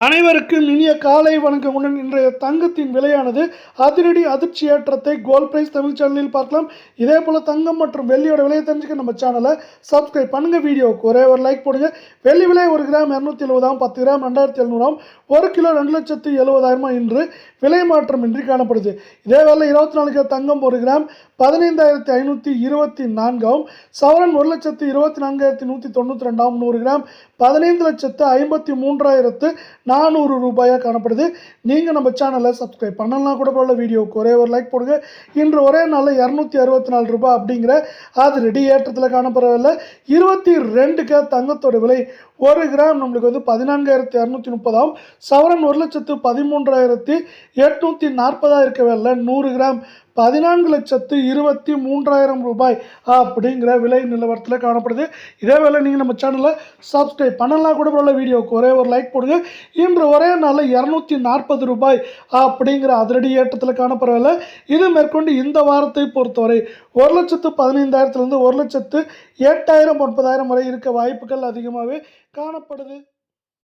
அனைவருக்கும் இனிய காலை வணக்கமுடன் இன்றைய தங்கத்தின் விலையானது அதிரடி அதிர்ச்சி ஏற்றத்தை கோல்ட் பிரைஸ் தமிழ் சேனலில் பார்க்கலாம். இதே போல தங்கம் மற்றும் வெள்ளியோட விலையை தெரிஞ்சுக்க நம்ம சேனலை சப்ஸ்கிரைப் பண்ணுங்க. வீடியோவுக்கு ஒரே ஒரு லைக் போடுங்க. வெள்ளி விலை 1 கிராம் 270, 10 கிராம் 2700, 1 கிலோ 2,70,000 இன்று விலை மாற்றமின்றி காணப்படுது. இதே வேளை 24 கிலோ தங்கம் 1 கிராம் 15,524, சவரன் 1,24,192, 100 கிராம் 15,53,400 ரூபாயாக காணப்படுது. நீங்கள் நம்ம சேனலை சப்ஸ்கிரைப் பண்ணலாம் கூட போல. வீடியோவுக்கு ஒரே ஒரு லைக் போடுங்க. இன்று ஒரே நாளில் 264 ரூபாய் அப்படிங்கிற அதிரடி ஏற்றத்தில் காணப்படவில்லை. 22 தங்கத்தோட விலை 1 கிராம் நம்மளுக்கு வந்து 14,230, சவரன் 1,13,840 இருக்கவில்லை. 100 கிராம் 14,23,000 ரூபாய் அப்படிங்கிற விலை நிலவரத்தில் காணப்படுது. இதே வேலை நீங்கள் நம்ம சேனலை சப்ஸ்கிரைப் பண்ணலாம் கூட போல. வீடியோவுக்கு ஒரே ஒரு லைக் போடுங்க. இன்று ஒரே நாளில் 240 ரூபாய் அப்படிங்கிற அதிரடி ஏற்றத்தில் காணப்படவில்லை. இது மேற்கொண்டு இந்த வாரத்தை பொறுத்தவரை 1,15,000 1,08,000 9,000 வரை இருக்க வாய்ப்புகள் அதிகமாகவே காணப்படுது.